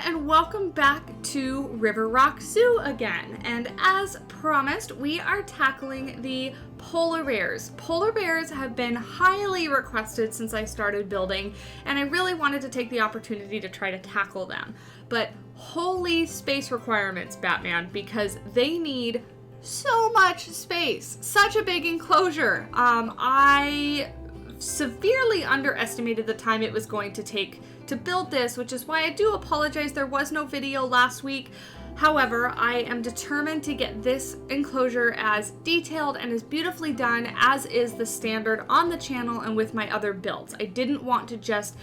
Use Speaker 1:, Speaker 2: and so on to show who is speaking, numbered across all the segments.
Speaker 1: and welcome back to River Rock Zoo again. And as promised, we are tackling the polar bears. Polar bears have been highly requested since I started building, and I really wanted to take the opportunity to try to tackle them. But holy space requirements, Batman, because they need so much space. Such a big enclosure. I severely underestimated the time it was going to take to build this, which is why I do apologize there was no video last week. However, I am determined to get this enclosure as detailed and as beautifully done as is the standard on the channel and with my other builds. I didn't want to just,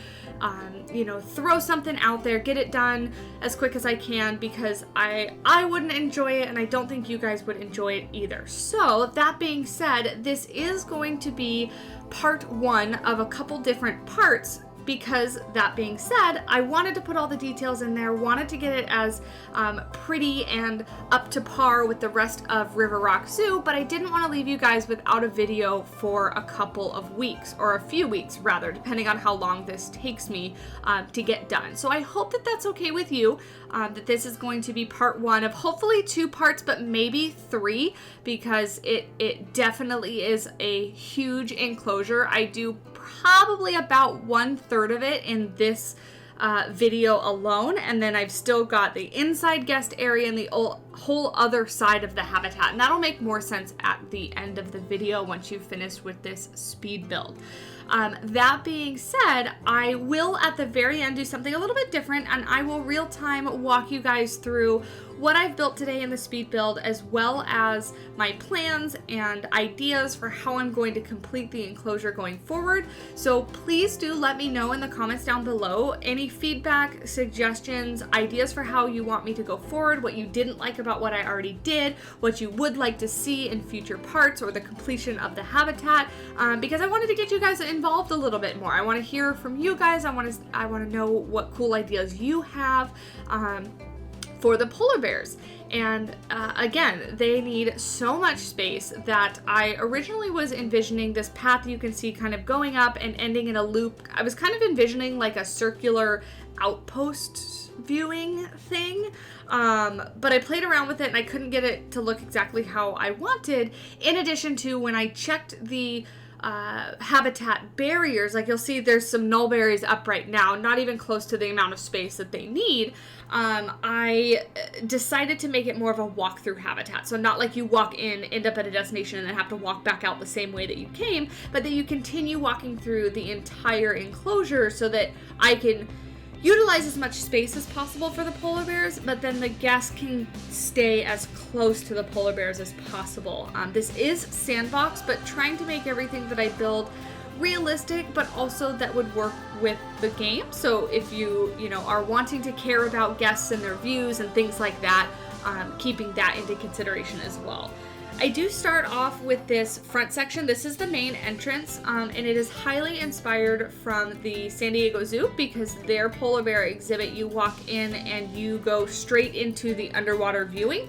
Speaker 1: throw something out there, get it done as quick as I can, because I wouldn't enjoy it, and I don't think you guys would enjoy it either. So, that being said, this is going to be part one of a couple different parts. Because that being said, I wanted to put all the details in there, wanted to get it as pretty and up to par with the rest of River Rock Zoo, but I didn't want to leave you guys without a video for a couple of weeks, or a few weeks rather, depending on how long this takes me to get done. So I hope that that's okay with you, that this is going to be part one of hopefully 2 parts, but maybe 3, because it definitely is a huge enclosure. I do probably about 1/3 of it in this video alone, and then I've still got the inside guest area and the whole other side of the habitat, and that'll make more sense at the end of the video once you've finished with this speed build. That being said, I will at the very end do something a little bit different, and I will real time walk you guys through what I've built today in the speed build, as well as my plans and ideas for how I'm going to complete the enclosure going forward. So please do let me know in the comments down below any feedback, suggestions, ideas for how you want me to go forward, what you didn't like about what I already did, what you would like to see in future parts or the completion of the habitat, because I wanted to get you guys involved a little bit more. I want to hear from you guys. I want to know what cool ideas you have for the polar bears. And again, they need so much space that I originally was envisioning this path you can see kind of going up and ending in a loop. I was kind of envisioning like a circular outpost viewing thing, but I played around with it and I couldn't get it to look exactly how I wanted. In addition to, when I checked the habitat barriers, like you'll see there's some nullberries up right now, not even close to the amount of space that they need. I decided to make it more of a walk-through habitat. So not like you walk in, end up at a destination, and then have to walk back out the same way that you came, but that you continue walking through the entire enclosure so that I can utilize as much space as possible for the polar bears, but then the guests can stay as close to the polar bears as possible. This is sandbox, but trying to make everything that I build realistic, but also that would work with the game. So if you are wanting to care about guests and their views and things like that, keeping that into consideration as well. I do start off with this front section. This is the main entrance, and it is highly inspired from the San Diego Zoo, because their polar bear exhibit, you walk in and you go straight into the underwater viewing.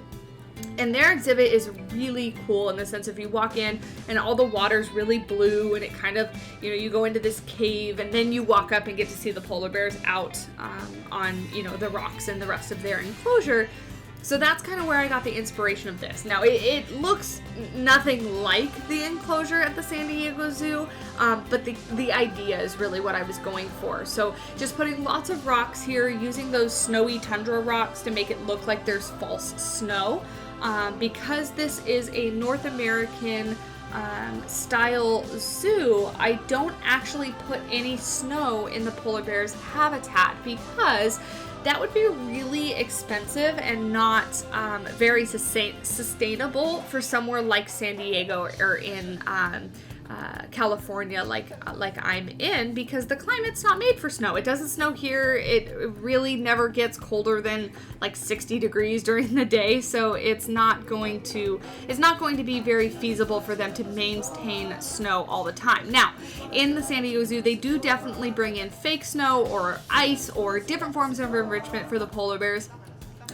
Speaker 1: And their exhibit is really cool in the sense of you walk in and all the water's really blue, and it kind of, you go into this cave and then you walk up and get to see the polar bears out on, the rocks and the rest of their enclosure. So that's kind of where I got the inspiration of this. Now, it looks nothing like the enclosure at the San Diego Zoo, but the idea is really what I was going for. So just putting lots of rocks here, using those snowy tundra rocks to make it look like there's false snow. Because this is a North American style zoo, I don't actually put any snow in the polar bear's habitat, because that would be really expensive and not very sustainable for somewhere like San Diego or in California, like I'm in, because the climate's not made for snow. It doesn't snow here. It really never gets colder than like 60 degrees during the day, so it's not going to be very feasible for them to maintain snow all the time. Now, in the San Diego Zoo, they do definitely bring in fake snow or ice or different forms of enrichment for the polar bears.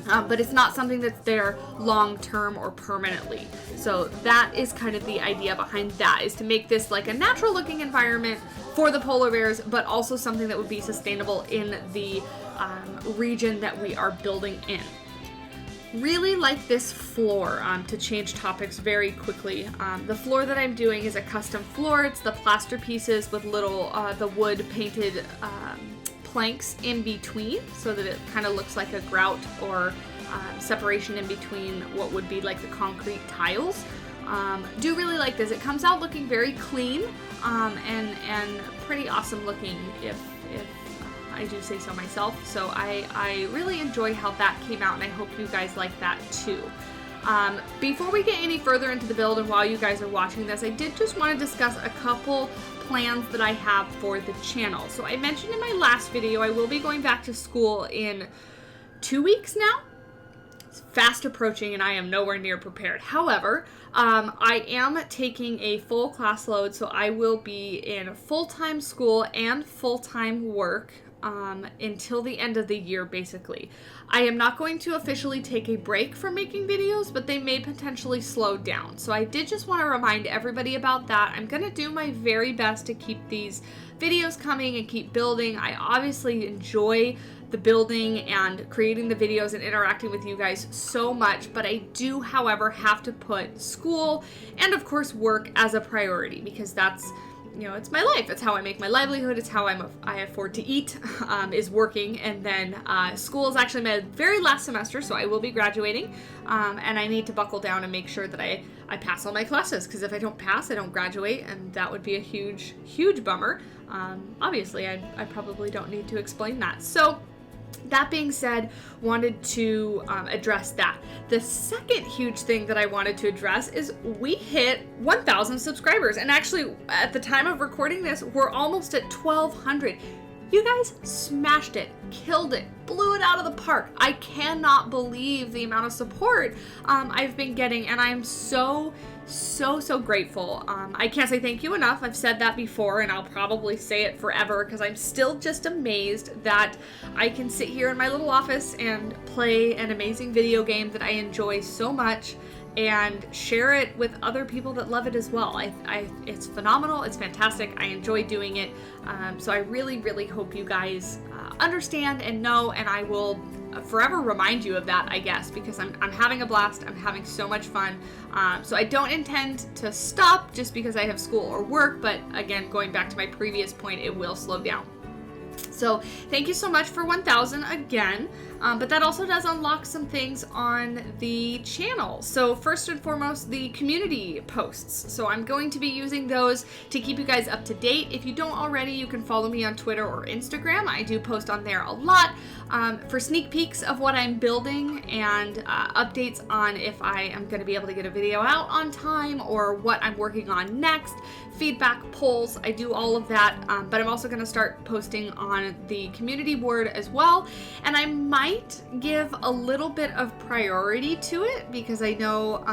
Speaker 1: But it's not something that's there long-term or permanently. So that is kind of the idea behind that, is to make this like a natural-looking environment for the polar bears, but also something that would be sustainable in the region that we are building in. Really like this floor. To change topics very quickly, the floor that I'm doing is a custom floor. It's the plaster pieces with little the wood painted planks in between, so that it kind of looks like a grout or separation in between what would be like the concrete tiles. Do really like this. It comes out looking very clean and pretty awesome looking, if I do say so myself. So I really enjoy how that came out, and I hope you guys like that too. Before we get any further into the build, and while you guys are watching this, I did just want to discuss a couple plans that I have for the channel. So I mentioned in my last video, I will be going back to school in 2 weeks now. It's fast approaching and I am nowhere near prepared. However, I am taking a full class load, so I will be in full-time school and full-time work until the end of the year, basically. I am not going to officially take a break from making videos, but they may potentially slow down. So I did just want to remind everybody about that. I'm going to do my very best to keep these videos coming and keep building. I obviously enjoy the building and creating the videos and interacting with you guys so much, but I do, however, have to put school and of course work as a priority, because that's, you know, it's my life. It's how I make my livelihood. It's how I afford to eat, is working. And then school is actually my very last semester, so I will be graduating. And I need to buckle down and make sure that I pass all my classes, because if I don't pass, I don't graduate, and that would be a huge, huge bummer. Obviously, I probably don't need to explain that. So that being said, wanted to address that. The second huge thing that I wanted to address is we hit 1,000 subscribers. And actually, at the time of recording this, we're almost at 1,200. You guys smashed it, killed it, blew it out of the park. I cannot believe the amount of support I've been getting, and I'm so grateful. I can't say thank you enough. I've said that before, and I'll probably say it forever, because I'm still just amazed that I can sit here in my little office and play an amazing video game that I enjoy so much and share it with other people that love it as well. It's phenomenal. It's fantastic. I enjoy doing it. So I really hope you guys understand and know, and I will forever remind you of that, I guess, because I'm having a blast. I'm having so much fun. So I don't intend to stop just because I have school or work, but again, going back to my previous point, it will slow down. So thank you so much for 1,000 again, but that also does unlock some things on the channel. So first and foremost, the community posts. So I'm going to be using those to keep you guys up to date. If you don't already, you can follow me on Twitter or Instagram. I do post on there a lot for sneak peeks of what I'm building and updates on if I am going to be able to get a video out on time or what I'm working on next. Feedback, polls, I do all of that, but I'm also going to start posting on the community board as well, and I might give a little bit of priority to it, because I know,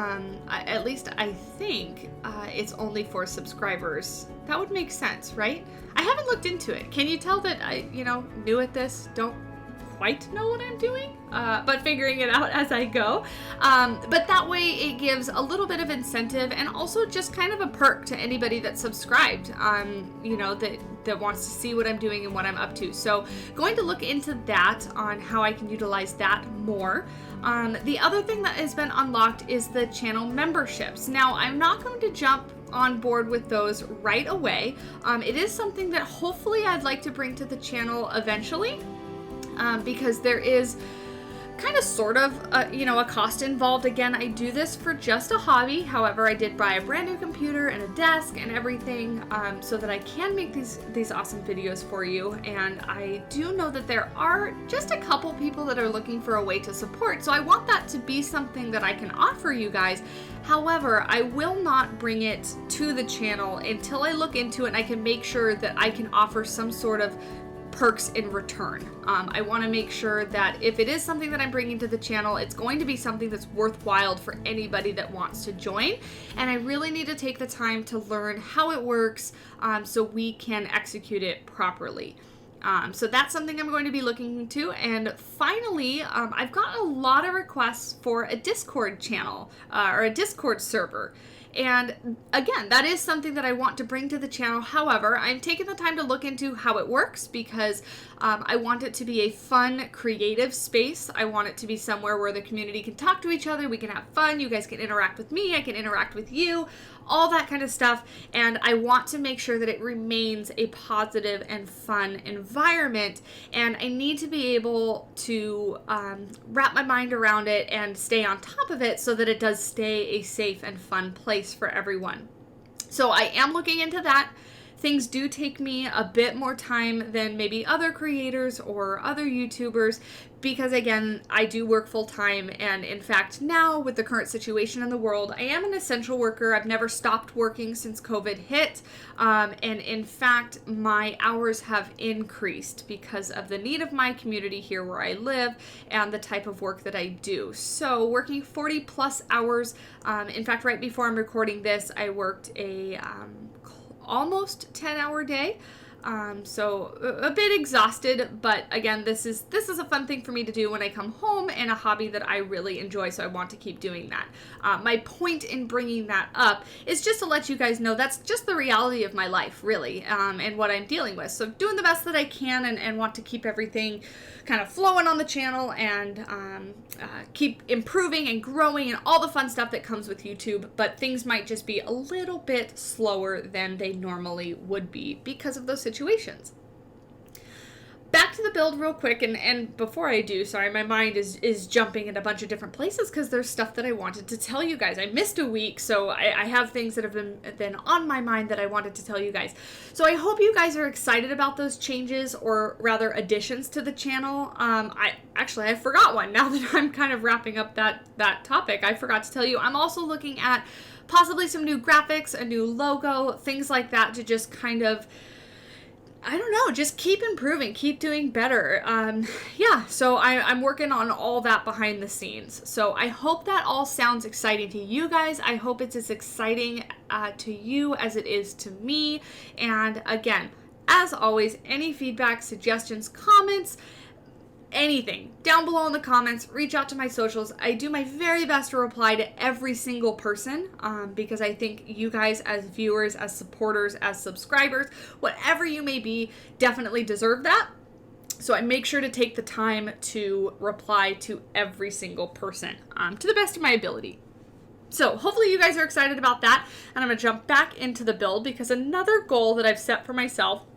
Speaker 1: at least I think, it's only for subscribers. That would make sense, right? I haven't looked into it. Can you tell that I, new at this, don't quite know what I'm doing, but figuring it out as I go. But that way it gives a little bit of incentive and also just kind of a perk to anybody that's subscribed, that wants to see what I'm doing and what I'm up to. So going to look into that on how I can utilize that more. The other thing that has been unlocked is the channel memberships. Now, I'm not going to jump on board with those right away. It is something that hopefully I'd like to bring to the channel eventually. Because there is kind of sort of a cost involved. Again, I do this for just a hobby. However, I did buy a brand new computer and a desk and everything, so that I can make these awesome videos for you. And I do know that there are just a couple people that are looking for a way to support. So I want that to be something that I can offer you guys. However, I will not bring it to the channel until I look into it and I can make sure that I can offer some sort of perks in return. I want to make sure that if it is something that I'm bringing to the channel, it's going to be something that's worthwhile for anybody that wants to join. And I really need to take the time to learn how it works, so we can execute it properly. So that's something I'm going to be looking into. And finally, I've gotten a lot of requests for a Discord channel or a Discord server. And again, that is something that I want to bring to the channel. However, I'm taking the time to look into how it works because I want it to be a fun, creative space. I want it to be somewhere where the community can talk to each other, we can have fun, you guys can interact with me, I can interact with you, all that kind of stuff. And I want to make sure that it remains a positive and fun environment. And I need to be able to wrap my mind around it and stay on top of it so that it does stay a safe and fun place for everyone. So I am looking into that. Things do take me a bit more time than maybe other creators or other YouTubers because, again, I do work full time. And in fact, now with the current situation in the world, I am an essential worker. I've never stopped working since COVID hit. And in fact, my hours have increased because of the need of my community here where I live and the type of work that I do. So working 40 plus hours. In fact, right before I'm recording this, I worked a almost 10-hour day. So a bit exhausted, but again, this is a fun thing for me to do when I come home and a hobby that I really enjoy, so I want to keep doing that. My point in bringing that up is just to let you guys know that's just the reality of my life, really, and what I'm dealing with. So doing the best that I can and want to keep everything kind of flowing on the channel and keep improving and growing and all the fun stuff that comes with YouTube, but things might just be a little bit slower than they normally would be because of those situations. Back to the build real quick, and before I do, sorry, my mind is jumping in a bunch of different places because there's stuff that I wanted to tell you guys. I missed a week, so I have things that have been on my mind that I wanted to tell you guys. So I hope you guys are excited about those changes, or rather additions to the channel. I forgot one now that I'm kind of wrapping up that topic. I forgot to tell you, I'm also looking at possibly some new graphics, a new logo, things like that to just kind of, I don't know, just keep improving, keep doing better. So I'm working on all that behind the scenes. So I hope that all sounds exciting to you guys. I hope it's as exciting to you as it is to me. And again, as always, any feedback, suggestions, comments, anything down below in the comments, reach out to my socials. I do my very best to reply to every single person because I think you guys as viewers, as supporters, as subscribers, whatever you may be, definitely deserve that. So I make sure to take the time to reply to every single person to the best of my ability. So hopefully you guys are excited about that. And I'm going to jump back into the build because another goal that I've set for myself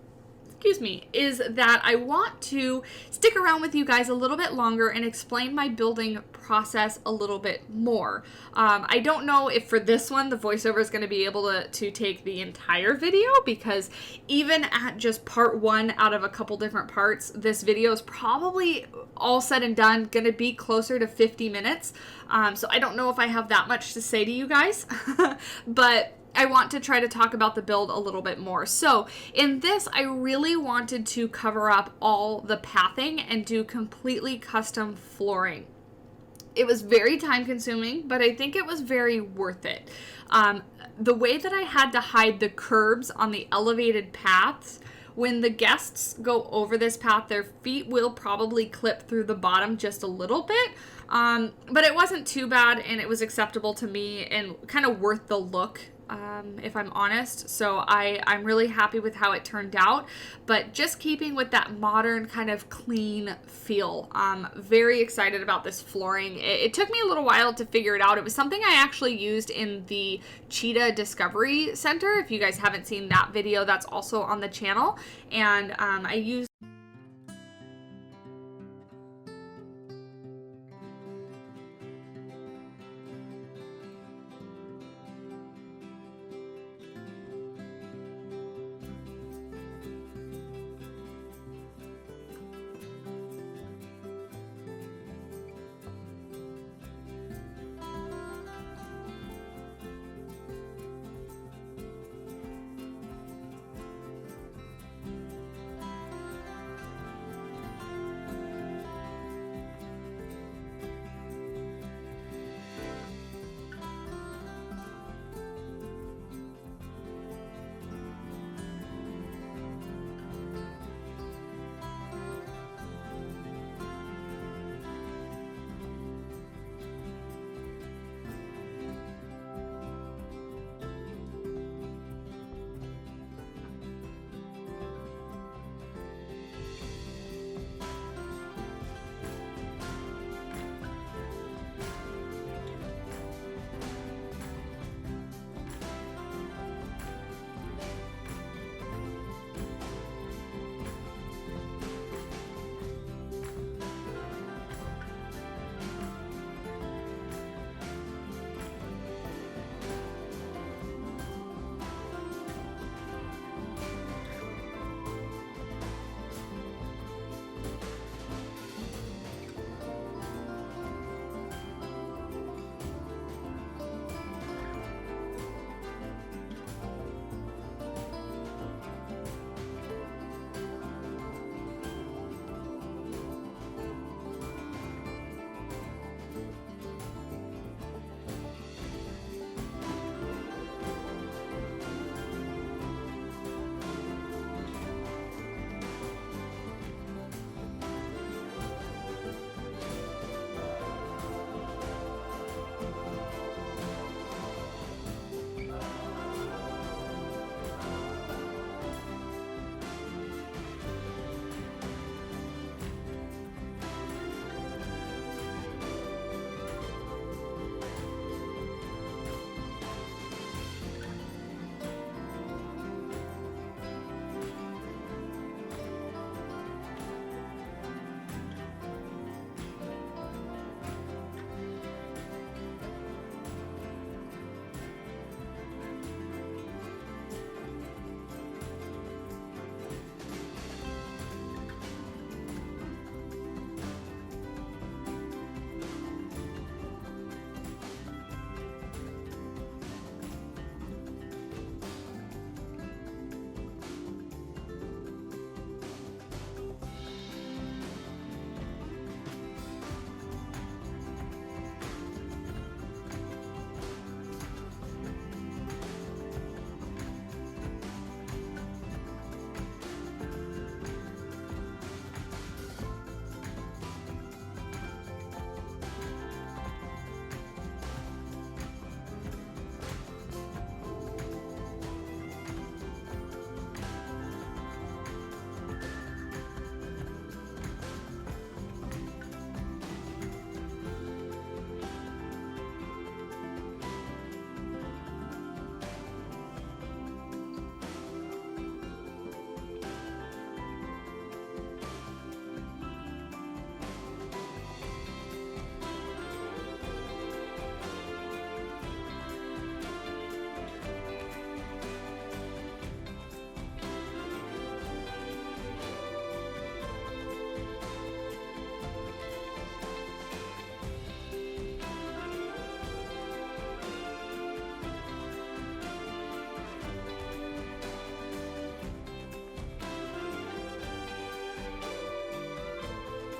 Speaker 1: is that I want to stick around with you guys a little bit longer and explain my building process a little bit more. I don't know if for this one the voiceover is going to be able to take the entire video, because even at just part one out of a couple different parts, this video is probably all said and done going to be closer to 50 minutes. So I don't know if I have that much to say to you guys, but I want to try to talk about the build a little bit more. So in this, I really wanted to cover up all the pathing and do completely custom flooring. It was very time consuming, but I think it was very worth it. The way that I had to hide the curbs on the elevated paths, when the guests go over this path, their feet will probably clip through the bottom just a little bit. But it wasn't too bad, and it was acceptable to me and kind of worth the look, if I'm honest. So I'm really happy with how it turned out, but just keeping with that modern kind of clean feel. Very excited about this flooring. It took me a little while to figure it out. It was something I actually used in the Cheetah Discovery Center. If you guys haven't seen that video, that's also on the channel. And I used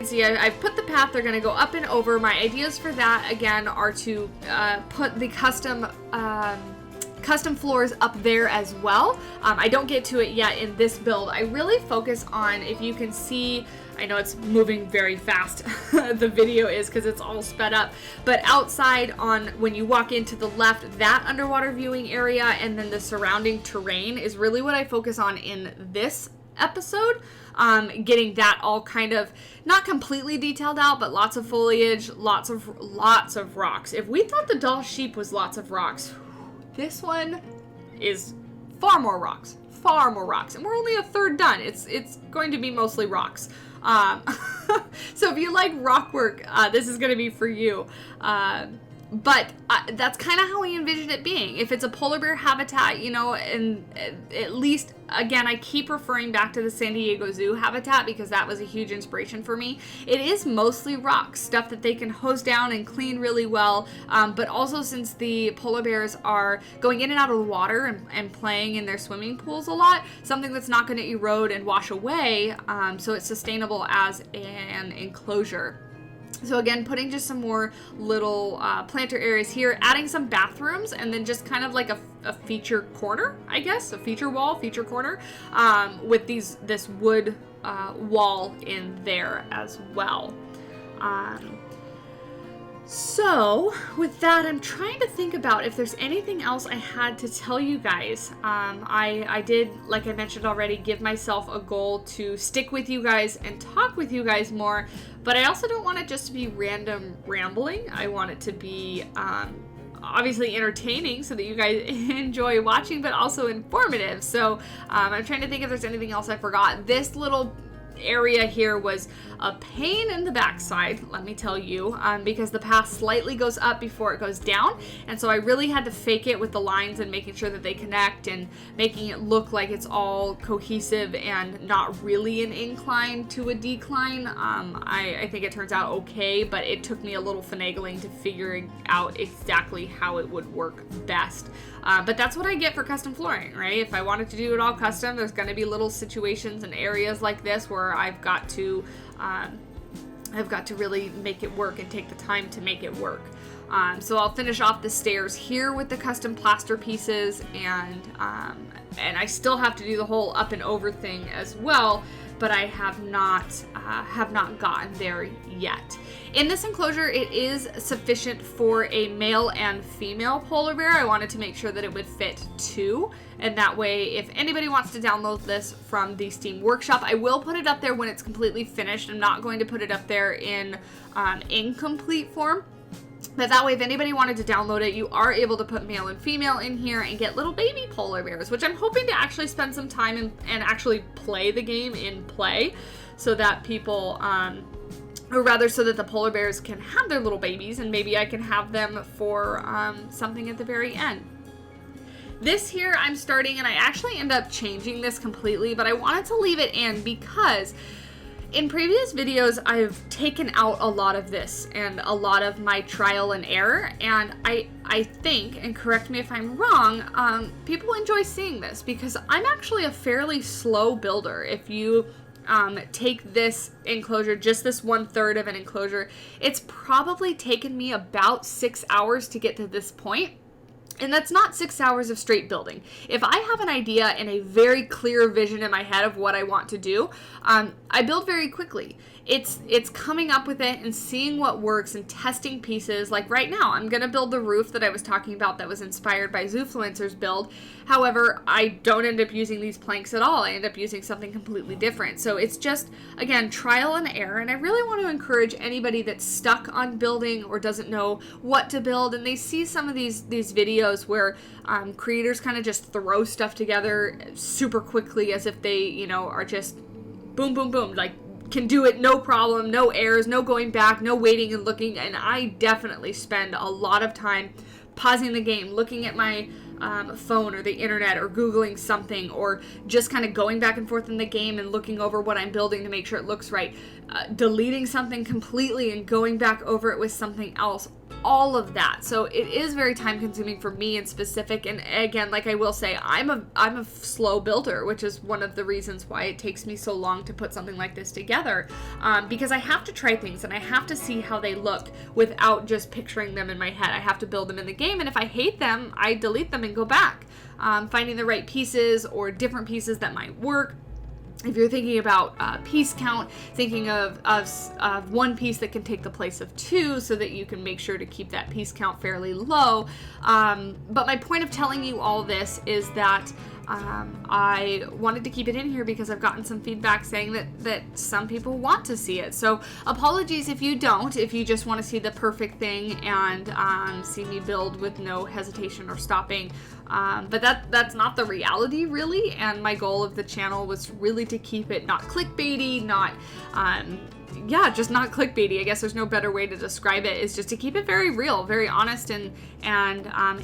Speaker 1: See, I've put the path. They're going to go up and over. My ideas for that, again, are to put the custom floors up there as well. I don't get to it yet in this build. I really focus on, if you can see, I know it's moving very fast, the video is, because it's all sped up, but outside on, when you walk into the left, that underwater viewing area and then the surrounding terrain is really what I focus on in this episode. Getting that all kind of not completely detailed out, but lots of foliage, lots of rocks. If we thought the doll sheep was lots of rocks, this one is far more rocks, and we're only a third done. It's going to be mostly rocks. So if you like rock work, this is going to be for you. But that's kind of how we envision it being. If it's a polar bear habitat, you know, and at least, again, I keep referring back to the San Diego Zoo habitat because that was a huge inspiration for me. It is mostly rocks, stuff that they can hose down and clean really well. But also, since the polar bears are going in and out of the water and playing in their swimming pools a lot, something that's not going to erode and wash away, so it's sustainable as an enclosure. So again, putting just some more little planter areas here, adding some bathrooms, and then just kind of like a feature corner, I guess, a feature wall, feature corner, with this wood wall in there as well. So with that, I'm trying to think about if there's anything else I had to tell you guys. I did, like I mentioned already, give myself a goal to stick with you guys and talk with you guys more, but I also don't want it just to be random rambling. I want it to be obviously entertaining so that you guys enjoy watching, but also informative. So I'm trying to think if there's anything else I forgot. This little area here was a pain in the backside, let me tell you, because the path slightly goes up before it goes down, and so I really had to fake it with the lines and making sure that they connect and making it look like it's all cohesive and not really an incline to a decline. I think it turns out okay, but it took me a little finagling to figure out exactly how it would work best. But that's what I get for custom flooring, right? If I wanted to do it all custom, there's going to be little situations and areas like this where I've got to really make it work and take the time to make it work. So I'll finish off the stairs here with the custom plaster pieces, and I still have to do the whole up and over thing as well, but I have not gotten there yet. In this enclosure, it is sufficient for a male and female polar bear. I wanted to make sure that it would fit two, and that way, if anybody wants to download this from the Steam Workshop, I will put it up there when it's completely finished. I'm not going to put it up there in incomplete form. But that way, if anybody wanted to download it, you are able to put male and female in here and get little baby polar bears, which I'm hoping to actually spend some time and actually play the game in play, so that people, or rather so that the polar bears can have their little babies, and maybe I can have them for something at the very end. This here I'm starting, and I actually end up changing this completely, but I wanted to leave it in because in previous videos, I've taken out a lot of this and a lot of my trial and error, and I think, and correct me if I'm wrong, people enjoy seeing this because I'm actually a fairly slow builder. If you take this enclosure, just this 1/3 of an enclosure, it's probably taken me about 6 hours to get to this point. And that's not 6 hours of straight building. If I have an idea and a very clear vision in my head of what I want to do, I build very quickly. It's coming up with it and seeing what works and testing pieces. Like right now, I'm going to build the roof that I was talking about that was inspired by Zoofluencer's build. However, I don't end up using these planks at all. I end up using something completely different. So it's just, again, trial and error. And I really want to encourage anybody that's stuck on building or doesn't know what to build, and they see some of these videos where creators kind of just throw stuff together super quickly as if they, you know, are just boom, boom, boom, like can do it no problem, no errors, no going back, no waiting and looking. And I definitely spend a lot of time pausing the game, looking at my phone or the internet, or Googling something, or just kind of going back and forth in the game and looking over what I'm building to make sure it looks right, deleting something completely and going back over it with something else. all of that. So it is very time consuming for me in specific. And again, like I will say, I'm a slow builder, which is one of the reasons why it takes me so long to put something like this together. Because I have to try things and I have to see how they look without just picturing them in my head. I have to build them in the game. And if I hate them, I delete them and go back. Finding the right pieces or different pieces that might work. If you're thinking about piece count, thinking of one piece that can take the place of two so that you can make sure to keep that piece count fairly low. But my point of telling you all this is that I wanted to keep it in here because I've gotten some feedback saying that some people want to see it. So apologies if you don't, if you just want to see the perfect thing and see me build with no hesitation or stopping. But that's not the reality, really. And my goal of the channel was really to keep it not clickbaity, just not clickbaity. I guess there's no better way to describe it. Is just to keep it very real, very honest, and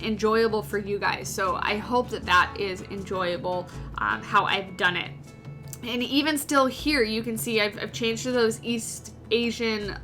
Speaker 1: enjoyable for you guys. So I hope that is enjoyable, how I've done it. And even still here, you can see I've changed to those East Asian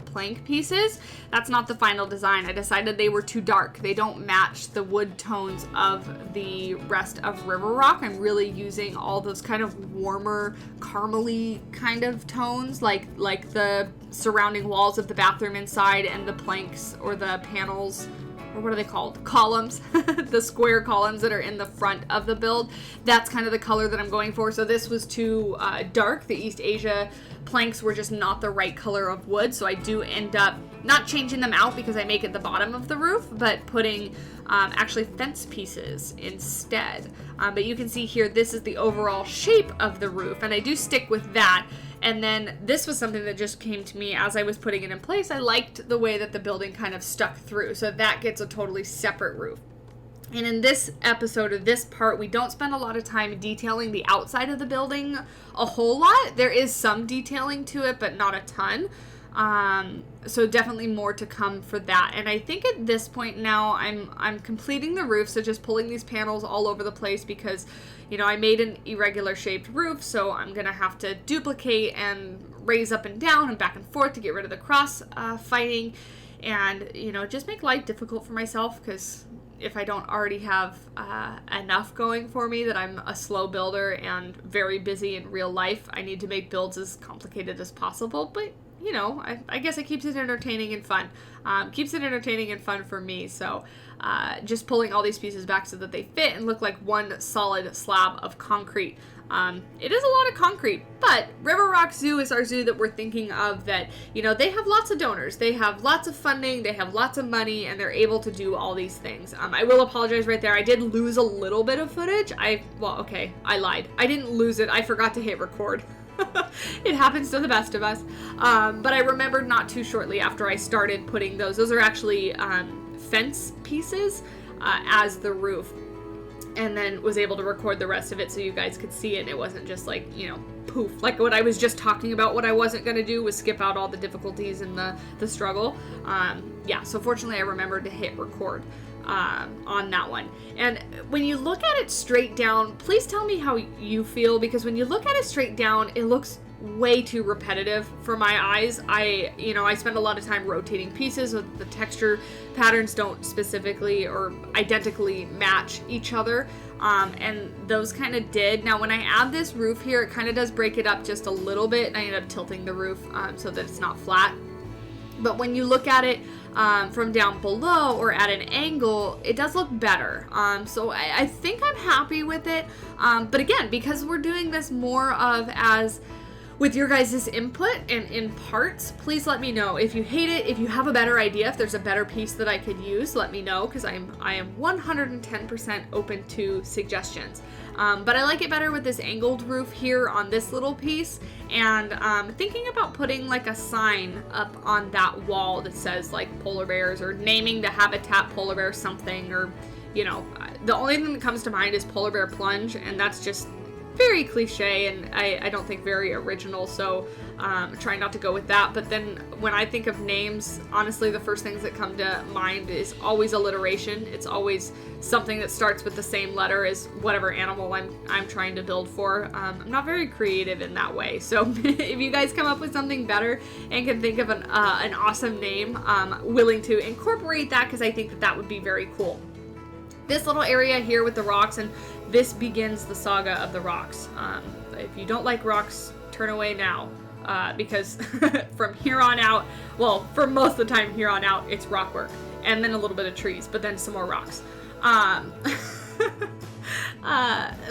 Speaker 1: plank pieces. That's not the final design. I decided they were too dark. They don't match the wood tones of the rest of River Rock. I'm really using all those kind of warmer, caramely kind of tones, like the surrounding walls of the bathroom inside and the planks or the panels, or what are they called? Columns. The square columns that are in the front of the build. That's kind of the color that I'm going for. So this was too dark. The East Asia planks were just not the right color of wood. So I do end up not changing them out because I make it the bottom of the roof, but putting actually fence pieces instead. But you can see here, this is the overall shape of the roof. And I do stick with that. And then this was something that just came to me as I was putting it in place. I liked the way that the building kind of stuck through. So that gets a totally separate roof. And in this episode, or this part, we don't spend a lot of time detailing the outside of the building a whole lot. There is some detailing to it, but not a ton. So definitely more to come for that. And I think at this point now I'm completing the roof. So just pulling these panels all over the place because, I made an irregular shaped roof. So I'm going to have to duplicate and raise up and down and back and forth to get rid of the cross fighting and, just make life difficult for myself because if I don't already have enough going for me that I'm a slow builder and very busy in real life, I need to make builds as complicated as possible. But I guess it keeps it entertaining and fun. Keeps it entertaining and fun for me. So just pulling all these pieces back so that they fit and look like one solid slab of concrete. It is a lot of concrete, but River Rock Zoo is our zoo that we're thinking of that, they have lots of donors. They have lots of funding. They have lots of money, and they're able to do all these things. I will apologize right there. I did lose a little bit of footage. I lied. I didn't lose it. I forgot to hit record. It happens to the best of us. But I remembered not too shortly after I started putting those. Those are actually fence pieces as the roof. And then was able to record the rest of it so you guys could see it. And it wasn't just like, poof. Like what I was just talking about, what I wasn't going to do was skip out all the difficulties and the struggle. So fortunately I remembered to hit record on that one. And when you look at it straight down, please tell me how you feel, because when you look at it straight down, it looks way too repetitive for my eyes. I spend a lot of time rotating pieces so the texture patterns don't specifically or identically match each other. And those kind of did. Now, when I add this roof here, it kind of does break it up just a little bit, and I end up tilting the roof so that it's not flat. But when you look at it from down below or at an angle, it does look better. So I think I'm happy with it. But again, because we're doing this more of as with your guys' input and in parts, please let me know if you hate it, if you have a better idea, if there's a better piece that I could use, let me know, because I am 110% open to suggestions. But I like it better with this angled roof here on this little piece, and thinking about putting like a sign up on that wall that says like polar bears, or naming the habitat polar bear something, or the only thing that comes to mind is polar bear plunge, and that's just very cliche, and I don't think very original, so trying not to go with that. But then when I think of names, honestly, the first things that come to mind is always alliteration. It's always something that starts with the same letter as whatever animal I'm trying to build for. I'm not very creative in that way, so if you guys come up with something better and can think of an awesome name, I'm willing to incorporate that, because I think that would be very cool. This little area here with the rocks, and this begins the saga of the rocks. If you don't like rocks, turn away now, because from here on out, well, for most of the time here on out, it's rock work, and then a little bit of trees, but then some more rocks.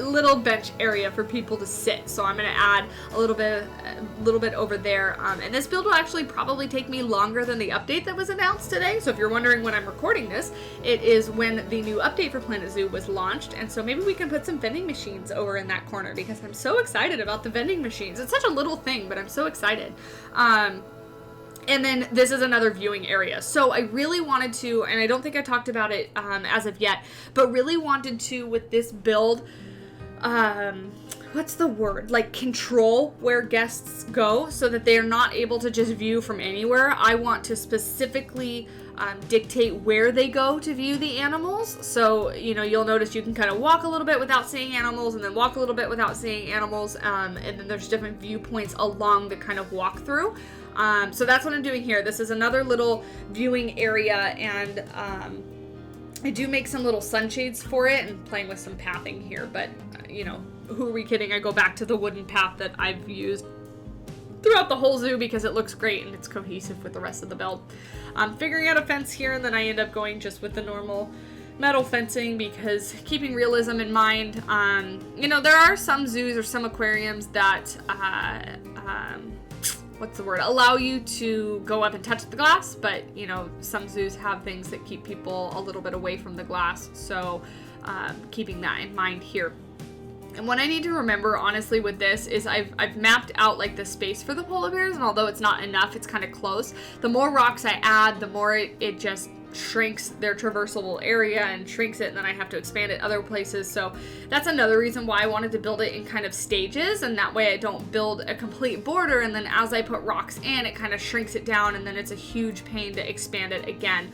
Speaker 1: Little bench area for people to sit, so I'm going to add a little bit over there, and this build will actually probably take me longer than the update that was announced today. So if you're wondering when I'm recording this, it is when the new update for Planet Zoo was launched, and so maybe we can put some vending machines over in that corner, because I'm so excited about the vending machines. It's such a little thing, but I'm so excited. And then this is another viewing area. So I really wanted to, and I don't think I talked about it as of yet, but really wanted to, with this build, what's the word? Like, control where guests go so that they are not able to just view from anywhere. I want to specifically dictate where they go to view the animals. So, you know, you'll notice you can kind of walk a little bit without seeing animals, and then walk a little bit without seeing animals, and then there's different viewpoints along the kind of walk through. So that's what I'm doing here. This is another little viewing area, and I do make some little sunshades for it and playing with some pathing here, but you know, who are we kidding? I go back to the wooden path that I've used throughout the whole zoo because it looks great and it's cohesive with the rest of the build. I'm figuring out a fence here, and then I end up going just with the normal metal fencing, because keeping realism in mind, you know, there are some zoos or some aquariums that what's the word, allow you to go up and touch the glass, but you know, some zoos have things that keep people a little bit away from the glass, so keeping that in mind here. And what I need to remember, honestly, with this is I've mapped out like the space for the polar bears, and although it's not enough, it's kind of close. The more rocks I add, the more it just shrinks their traversable area and shrinks it, and then I have to expand it other places. So that's another reason why I wanted to build it in kind of stages, and that way I don't build a complete border and then as I put rocks in, it kind of shrinks it down, and then it's a huge pain to expand it again.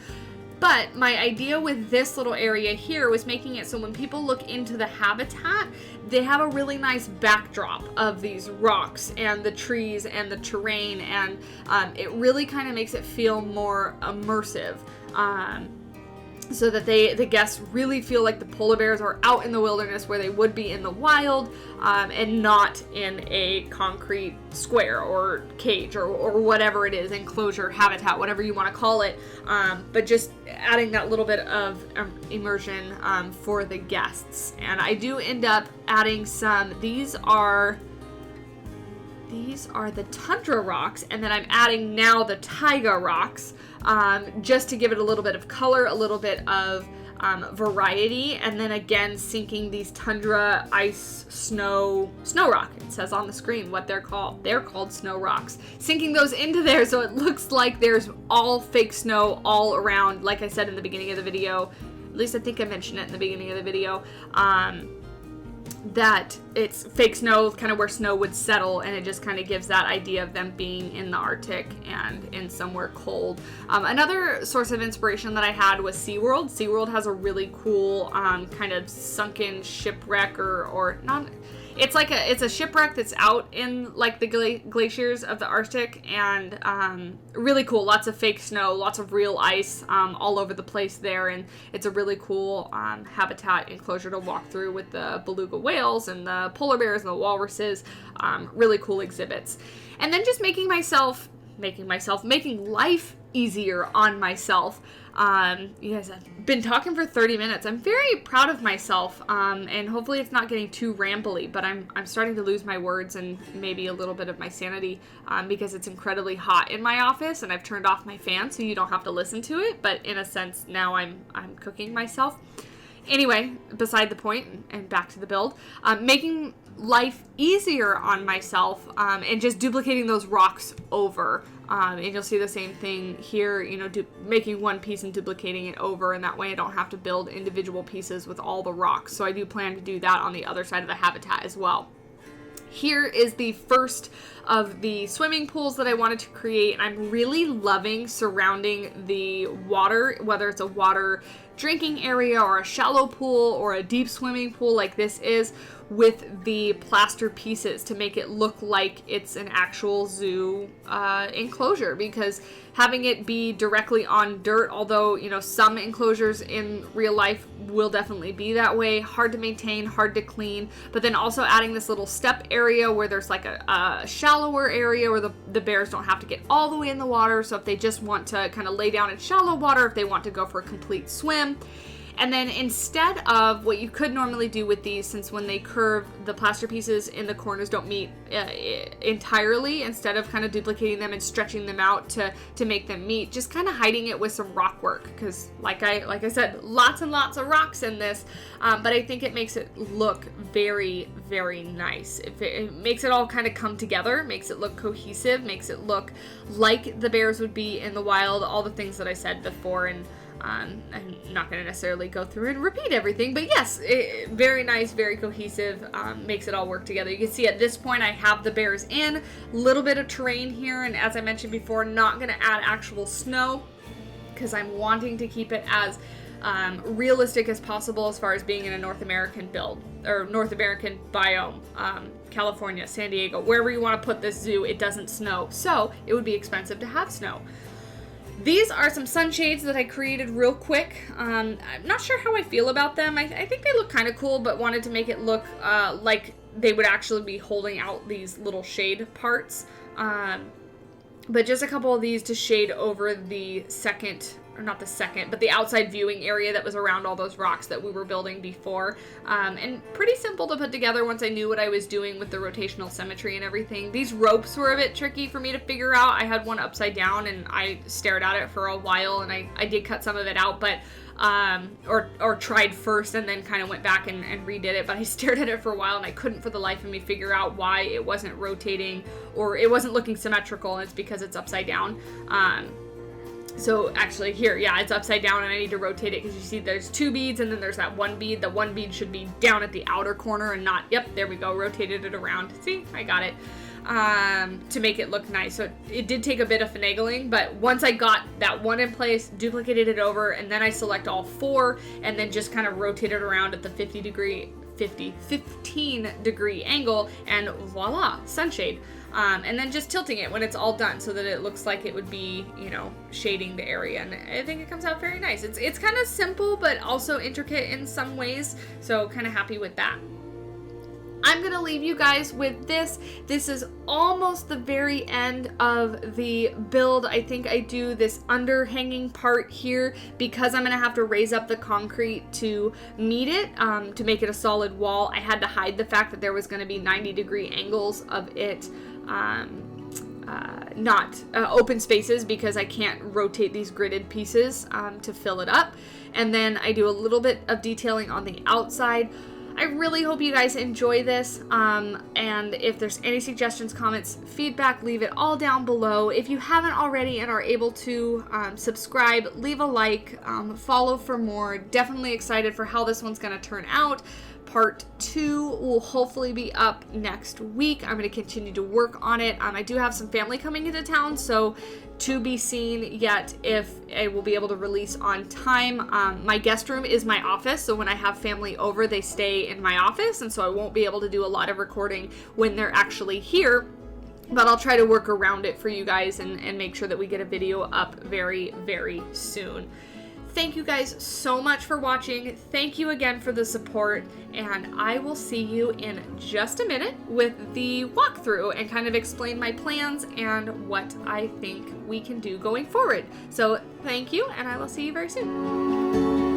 Speaker 1: But my idea with this little area here was making it so when people look into the habitat, they have a really nice backdrop of these rocks and the trees and the terrain, and it really kind of makes it feel more immersive. So that the guests really feel like the polar bears are out in the wilderness where they would be in the wild, and not in a concrete square or cage or whatever it is, enclosure, habitat, whatever you want to call it, but just adding that little bit of immersion for the guests. And I do end up adding some, these are the tundra rocks, and then I'm adding now the taiga rocks, just to give it a little bit of color, a little bit of variety, and then again sinking these tundra ice snow rock. It says on the screen what they're called. They're called snow rocks. Sinking those into there so it looks like there's all fake snow all around, like I said in the beginning of the video. At least I think I mentioned it in the beginning of the video. That it's fake snow, kind of where snow would settle, and it just kind of gives that idea of them being in the Arctic and in somewhere cold. Another source of inspiration that I had was SeaWorld. SeaWorld has a really cool kind of sunken shipwreck, or not. It's like it's a shipwreck that's out in like the glaciers of the Arctic, and really cool. Lots of fake snow, lots of real ice all over the place there, and it's a really cool habitat enclosure to walk through with the beluga whales and the polar bears and the walruses. Really cool exhibits. And then just making life easier on myself. You guys, I've been talking for 30 minutes. I'm very proud of myself, and hopefully it's not getting too rambly, but I'm starting to lose my words and maybe a little bit of my sanity, because it's incredibly hot in my office, and I've turned off my fan so you don't have to listen to it, but in a sense now I'm cooking myself. Anyway, beside the point, and back to the build, making life easier on myself, and just duplicating those rocks over. And you'll see the same thing here, you know, making one piece and duplicating it over, and that way I don't have to build individual pieces with all the rocks. So I do plan to do that on the other side of the habitat as well. Here is the first of the swimming pools that I wanted to create, and I'm really loving surrounding the water, whether it's a water drinking area or a shallow pool or a deep swimming pool like this is, with the plaster pieces to make it look like it's an actual zoo enclosure, because having it be directly on dirt, although, you know, some enclosures in real life will definitely be that way, hard to maintain, hard to clean, but then also adding this little step area where there's like a shallower area where the bears don't have to get all the way in the water, so if they just want to kind of lay down in shallow water, if they want to go for a complete swim. And then instead of what you could normally do with these, since when they curve, the plaster pieces in the corners don't meet entirely, instead of kind of duplicating them and stretching them out to make them meet, just kind of hiding it with some rock work, because like I said, lots and lots of rocks in this, but I think it makes it look very, very nice. It makes it all kind of come together, makes it look cohesive, makes it look like the bears would be in the wild, all the things that I said before. And I'm not going to necessarily go through and repeat everything, but yes, very nice, very cohesive, makes it all work together. You can see at this point I have the bears in, a little bit of terrain here, and as I mentioned before, not going to add actual snow because I'm wanting to keep it as realistic as possible as far as being in a North American build, or North American biome. California, San Diego, wherever you want to put this zoo, it doesn't snow, so it would be expensive to have snow. These are some sunshades that I created real quick. I'm not sure how I feel about them. I think they look kind of cool, but wanted to make it look like they would actually be holding out these little shade parts. But just a couple of these to shade over the second, or not the second, but the outside viewing area that was around all those rocks that we were building before. And pretty simple to put together once I knew what I was doing with the rotational symmetry and everything. These ropes were a bit tricky for me to figure out. I had one upside down and I stared at it for a while, and I did cut some of it out, but or tried first and then kind of went back and redid it, but I stared at it for a while and I couldn't for the life of me figure out why it wasn't rotating or it wasn't looking symmetrical, and it's because it's upside down. So actually here, yeah, it's upside down and I need to rotate it because you see there's two beads and then there's that one bead. The one bead should be down at the outer corner and not, yep, there we go, rotated it around. See, I got it. To make it look nice. So it did take a bit of finagling, but once I got that one in place, duplicated it over, and then I select all four and then just kind of rotate it around at the 15 degree angle, and voila, sunshade. And then just tilting it when it's all done so that it looks like it would be, you know, shading the area. And I think it comes out very nice. It's kind of simple, but also intricate in some ways. So kind of happy with that. I'm going to leave you guys with this. This is almost the very end of the build. I think I do this underhanging part here because I'm going to have to raise up the concrete to meet it, to make it a solid wall. I had to hide the fact that there was going to be 90-degree angles of it, not open spaces, because I can't rotate these gridded pieces to fill it up. And then I do a little bit of detailing on the outside. I really hope you guys enjoy this, and if there's any suggestions, comments, feedback, leave it all down below. If you haven't already and are able to, subscribe, leave a like, follow for more. Definitely excited for how this one's going to turn out. Part 2 will hopefully be up next week. I'm going to continue to work on it. I do have some family coming into town, so to be seen yet if I will be able to release on time. My guest room is my office, so when I have family over, they stay in my office, and so I won't be able to do a lot of recording when they're actually here. But I'll try to work around it for you guys and make sure that we get a video up very, very soon. Thank you guys so much for watching. Thank you again for the support, and I will see you in just a minute with the walkthrough and kind of explain my plans and what I think we can do going forward. So thank you, and I will see you very soon.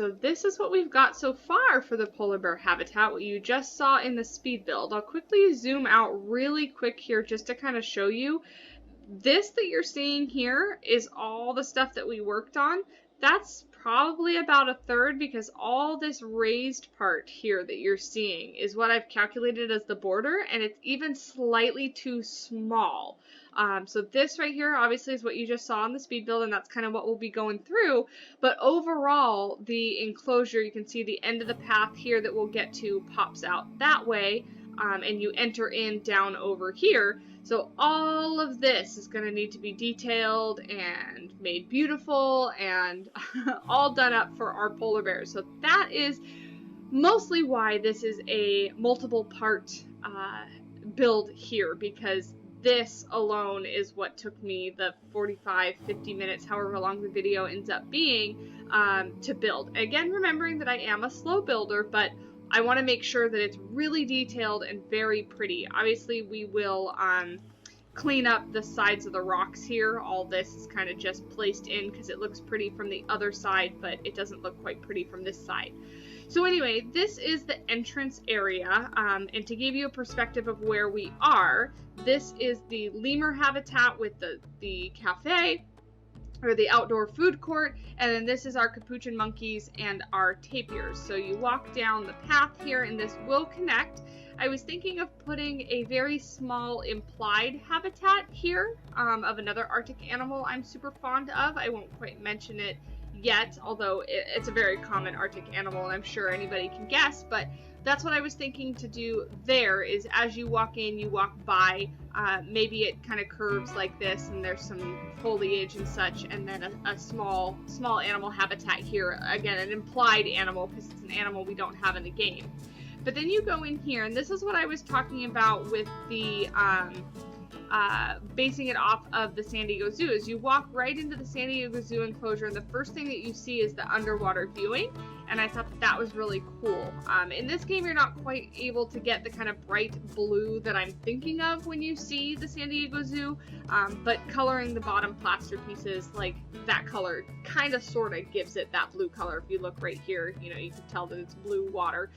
Speaker 1: so this is what we've got so far for the polar bear habitat, what you just saw in the speed build. I'll quickly zoom out really quick here just to kind of show you. This that you're seeing here is all the stuff that we worked on. That's probably about a third, because all this raised part here that you're seeing is what I've calculated as the border, and it's even slightly too small. So this right here obviously is what you just saw in the speed build, and that's kind of what we'll be going through. But overall, the enclosure, you can see the end of the path here that we'll get to pops out that way, and you enter in down over here. So all of this is going to need to be detailed and made beautiful and all done up for our polar bears. So that is mostly why this is a multiple part build here, because this alone is what took me the 45-50 minutes, however long the video ends up being, to build. Again, remembering that I am a slow builder, but I want to make sure that it's really detailed and very pretty. Obviously, we will clean up the sides of the rocks here. All this is kind of just placed in because it looks pretty from the other side, but it doesn't look quite pretty from this side. So anyway, this is the entrance area, and to give you a perspective of where we are, this is the Lemur Habitat with the cafe, or the outdoor food court, and then this is our capuchin monkeys and our tapirs. So you walk down the path here, and this will connect. I was thinking of putting a very small implied habitat here of another Arctic animal I'm super fond of. I won't quite mention it yet, although it's a very common Arctic animal, and I'm sure anybody can guess, but that's what I was thinking to do there, is as you walk in, you walk by, maybe it kind of curves like this, and there's some foliage and such, and then a small animal habitat here, again, an implied animal, because it's an animal we don't have in the game. But then you go in here, and this is what I was talking about with the basing it off of the San Diego Zoo, is you walk right into the San Diego Zoo enclosure, and the first thing that you see is the underwater viewing, and I thought that was really cool. In this game, you're not quite able to get the kind of bright blue that I'm thinking of when you see the San Diego Zoo, but coloring the bottom plaster pieces, like that color, kind of sort of gives it that blue color. If you look right here, you know, you can tell that it's blue water.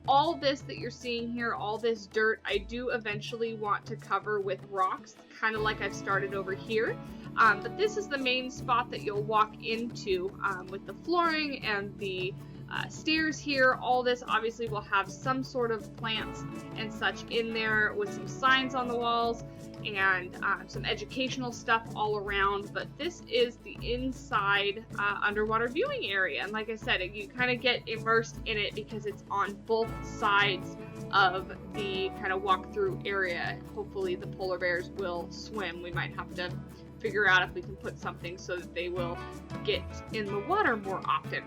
Speaker 1: All this that you're seeing here, all this dirt, I do eventually want to cover with rocks, kind of like I've started over here. But this is the main spot that you'll walk into with the flooring and the stairs here. All this obviously will have some sort of plants and such in there, with some signs on the walls and some educational stuff all around. But this is the inside underwater viewing area, and like I said, you kind of get immersed in it because it's on both sides of the kind of walk-through area. Hopefully the polar bears will swim. We might have to figure out if we can put something so that they will get in the water more often.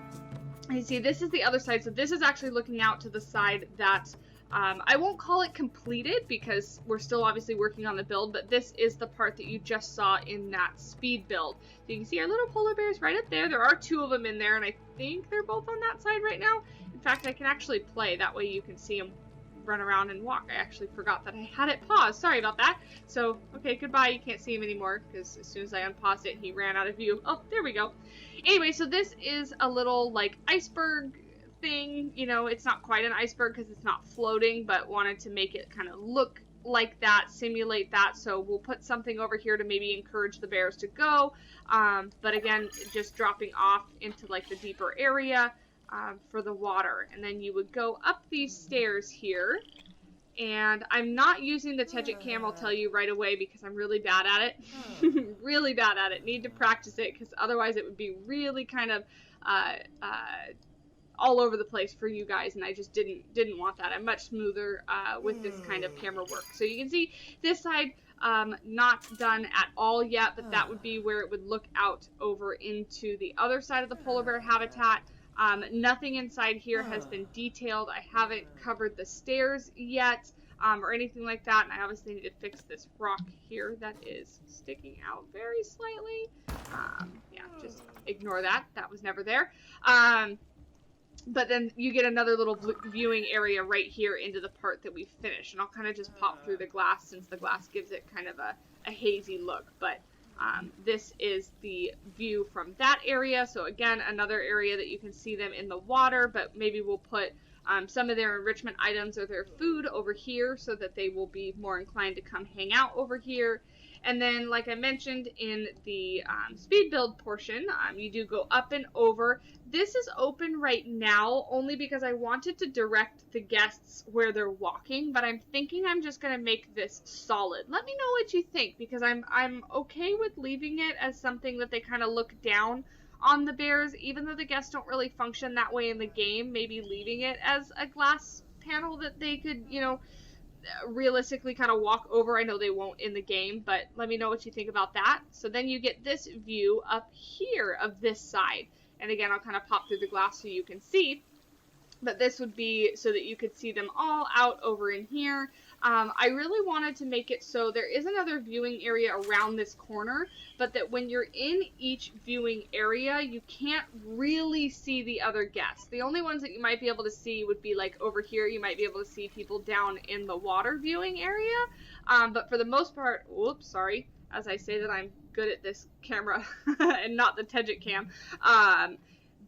Speaker 1: You see, this is the other side. So this is actually looking out to the side that I won't call it completed, because we're still obviously working on the build, but this is the part that you just saw in that speed build. So you can see our little polar bears right up there. There are two of them in there, and I think they're both on that side right now. In fact, I can actually play. That way you can see them run around and walk. I actually forgot that I had it paused. Sorry about that. So, okay, goodbye. You can't see him anymore, because as soon as I unpaused it, he ran out of view. Oh, there we go. Anyway, so this is a little, like, iceberg thing. You know, it's not quite an iceberg because it's not floating, but wanted to make it kind of look like that, simulate that. So we'll put something over here to maybe encourage the bears to go. But again, just dropping off into, like, the deeper area for the water. And then you would go up these stairs here. And I'm not using the Tegic cam, I'll tell you right away, because I'm really bad at it. Really bad at it. Need to practice it, because otherwise it would be really kind of all over the place for you guys, and I just didn't want that. I'm much smoother with this kind of camera work. So you can see this side not done at all yet, but that would be where it would look out over into the other side of the polar bear habitat. Nothing inside here has been detailed. I haven't covered the stairs yet, or anything like that, and I obviously need to fix this rock here that is sticking out very slightly. Yeah, just ignore that. That was never there. But then you get another little viewing area right here into the part that we finished, and I'll kind of just pop through the glass, since the glass gives it kind of a hazy look. But This is the view from that area. So again, another area that you can see them in the water, but maybe we'll put some of their enrichment items or their food over here so that they will be more inclined to come hang out over here. And then, like I mentioned in the speed build portion, you do go up and over. This is open right now only because I wanted to direct the guests where they're walking, but I'm thinking I'm just going to make this solid. Let me know what you think, because I'm okay with leaving it as something that they kind of look down on the bears, even though the guests don't really function that way in the game. Maybe leaving it as a glass panel that they could, you know, realistically kind of walk over. I know they won't in the game, but let me know what you think about that. So then you get this view up here of this side. And again, I'll kind of pop through the glass so you can see. But this would be so that you could see them all out over in here. I really wanted to make it so there is another viewing area around this corner, but that when you're in each viewing area, you can't really see the other guests. The only ones that you might be able to see would be like over here. You might be able to see people down in the water viewing area. But for the most part, whoops, sorry. As I say that I'm good at this camera and not the Teget cam.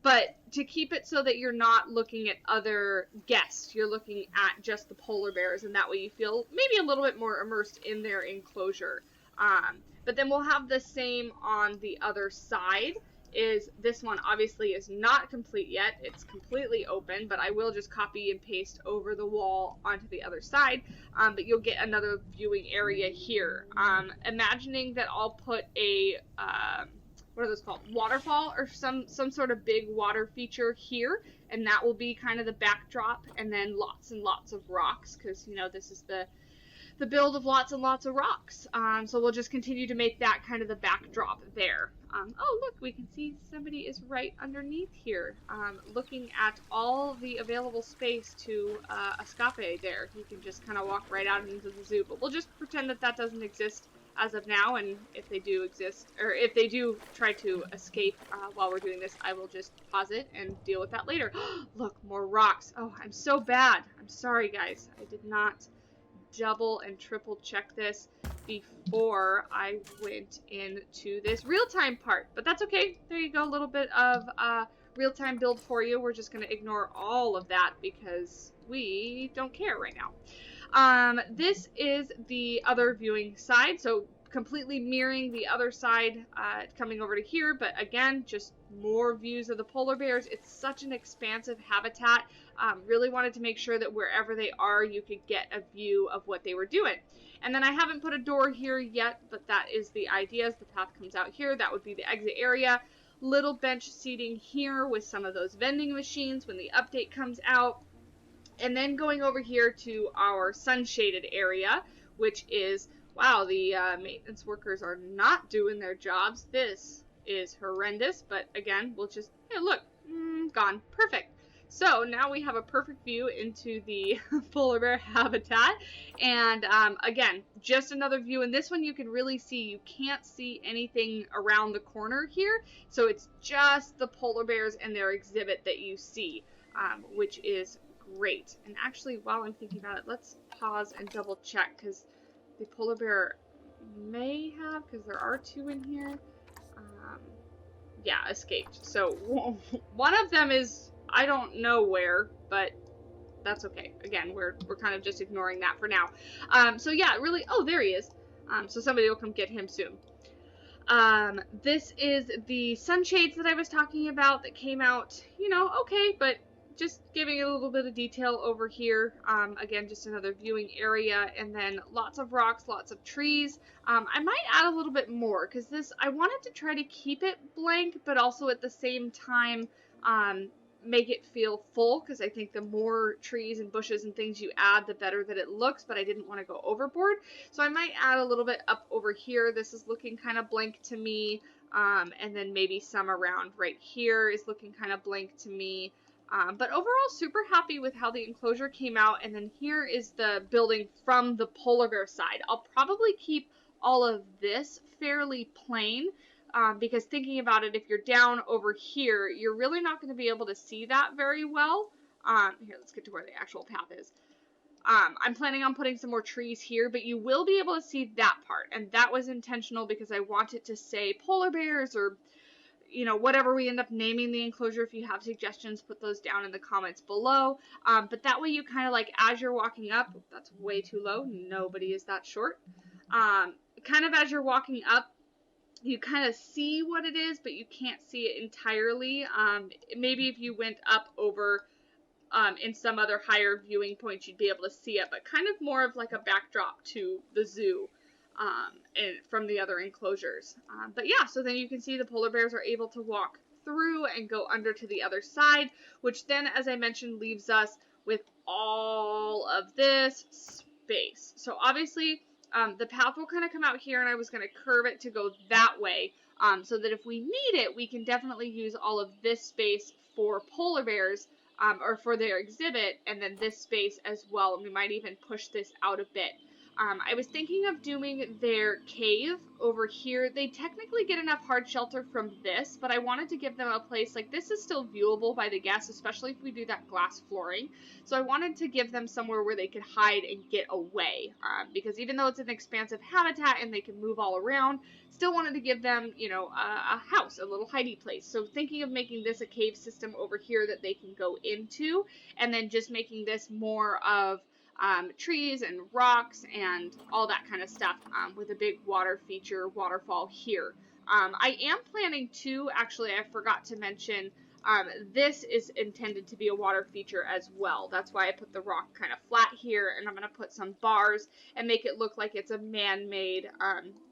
Speaker 1: But to keep it so that you're not looking at other guests, you're looking at just the polar bears, and that way you feel maybe a little bit more immersed in their enclosure. But then we'll have the same on the other side. Is this one obviously is not complete yet. It's completely open, but I will just copy and paste over the wall onto the other side. But you'll get another viewing area here. Imagining that I'll put a what are those called? Waterfall or some sort of big water feature here, and that will be kind of the backdrop, and then lots and lots of rocks, because you know this is the build of lots and lots of rocks. So we'll just continue to make that kind of the backdrop there. Oh look, we can see somebody is right underneath here, looking at all the available space to escape there. He can just kind of walk right out into the zoo, but we'll just pretend that that doesn't exist as of now, and if they do exist, or if they do try to escape while we're doing this, I will just pause it and deal with that later. Look, more rocks. Oh, I'm so bad. I'm sorry, guys. I did not double and triple check this before I went into this real-time part, but that's okay. There you go, a little bit of real-time build for you. We're just going to ignore all of that because we don't care right now. This is the other viewing side, so completely mirroring the other side, coming over to here, but again, just more views of the polar bears. It's such an expansive habitat. Really wanted to make sure that wherever they are, you could get a view of what they were doing. And then I haven't put a door here yet, but that is the idea. As the path comes out here, that would be the exit area. Little bench seating here with some of those vending machines when the update comes out. And then going over here to our sun-shaded area, which is, wow, the maintenance workers are not doing their jobs. This is horrendous, but again, we'll just, hey, look, gone. Perfect. So now we have a perfect view into the polar bear habitat. And again, just another view. And this one you can really see, you can't see anything around the corner here. So it's just the polar bears and their exhibit that you see, which is great. And actually, while I'm thinking about it, let's pause and double check, because the polar bear may have, because there are two in here, yeah, escaped. So one of them is, I don't know where, but that's okay. Again, we're kind of just ignoring that for now. So yeah, really, oh, there he is. So somebody will come get him soon. This is the sunshades that I was talking about that came out, you know, okay, but just giving a little bit of detail over here. Again, just another viewing area, and then lots of rocks, lots of trees. I might add a little bit more, because this, I wanted to try to keep it blank, but also at the same time, make it feel full, because I think the more trees and bushes and things you add, the better that it looks, but I didn't want to go overboard. So I might add a little bit up over here. This is looking kind of blank to me. And then maybe some around right here is looking kind of blank to me. But overall, super happy with how the enclosure came out. And then here is the building from the polar bear side. I'll probably keep all of this fairly plain, because thinking about it, if you're down over here, you're really not going to be able to see that very well. Here, let's get to where the actual path is. I'm planning on putting some more trees here, but you will be able to see that part. And that was intentional because I wanted to say polar bears or, you know, whatever we end up naming the enclosure. If you have suggestions, put those down in the comments below. But that way you kind of like, as you're walking up, that's way too low. Nobody is that short. Kind of as you're walking up, you kind of see what it is, but you can't see it entirely. Maybe if you went up over in some other higher viewing points, you'd be able to see it, but kind of more of like a backdrop to the zoo and from the other enclosures. But yeah, so then you can see the polar bears are able to walk through and go under to the other side, which then, as I mentioned, leaves us with all of this space. So obviously, the path will kind of come out here, and I was going to curve it to go that way, so that if we need it, we can definitely use all of this space for polar bears, or for their exhibit, and then this space as well, and we might even push this out a bit. I was thinking of doing their cave over here. They technically get enough hard shelter from this, but I wanted to give them a place, like this is still viewable by the guests, especially if we do that glass flooring. So I wanted to give them somewhere where they could hide and get away, because even though it's an expansive habitat and they can move all around, still wanted to give them, you know, a house, a little hidey place. So thinking of making this a cave system over here that they can go into, and then just making this more of trees and rocks and all that kind of stuff, with a big water feature, waterfall here. I am planning to, actually, I forgot to mention, this is intended to be a water feature as well. That's why I put the rock kind of flat here, and I'm going to put some bars and make it look like it's a man-made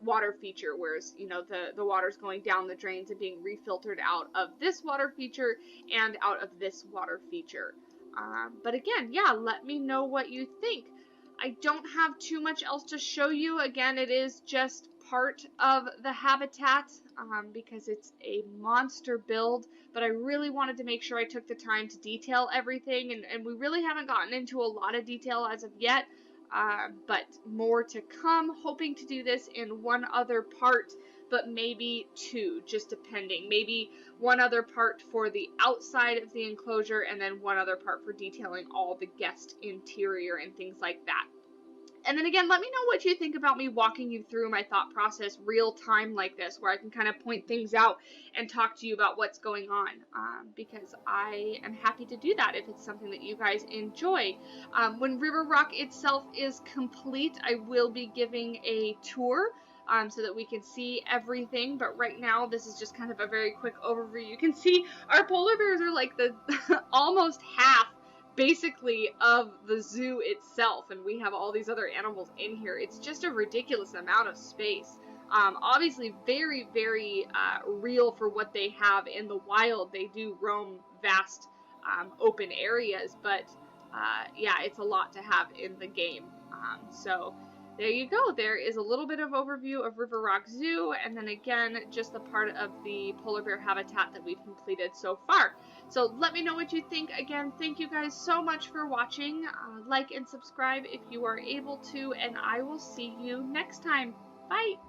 Speaker 1: water feature, whereas, you know, the water's going down the drains and being refiltered out of this water feature and out of this water feature. But again, yeah, let me know what you think. I don't have too much else to show you. Again, it is just part of the habitat, because it's a monster build, but I really wanted to make sure I took the time to detail everything, and we really haven't gotten into a lot of detail as of yet, but more to come. Hoping to do this in one other part, but maybe two, just depending. Maybe one other part for the outside of the enclosure, and then one other part for detailing all the guest interior and things like that. And then again, let me know what you think about me walking you through my thought process real time like this, where I can kind of point things out and talk to you about what's going on, because I am happy to do that if it's something that you guys enjoy. When River Rock itself is complete, I will be giving a tour, so that we can see everything, but right now this is just kind of a very quick overview. You can see our polar bears are like the almost half basically of the zoo itself, and we have all these other animals in here. It's just a ridiculous amount of space. Obviously very, very real for what they have in the wild. They do roam vast open areas, but yeah, it's a lot to have in the game. So there you go. There is a little bit of overview of River Rock Zoo, and then again, just the part of the polar bear habitat that we've completed so far. So let me know what you think. Again, thank you guys so much for watching. Like and subscribe if you are able to, and I will see you next time. Bye!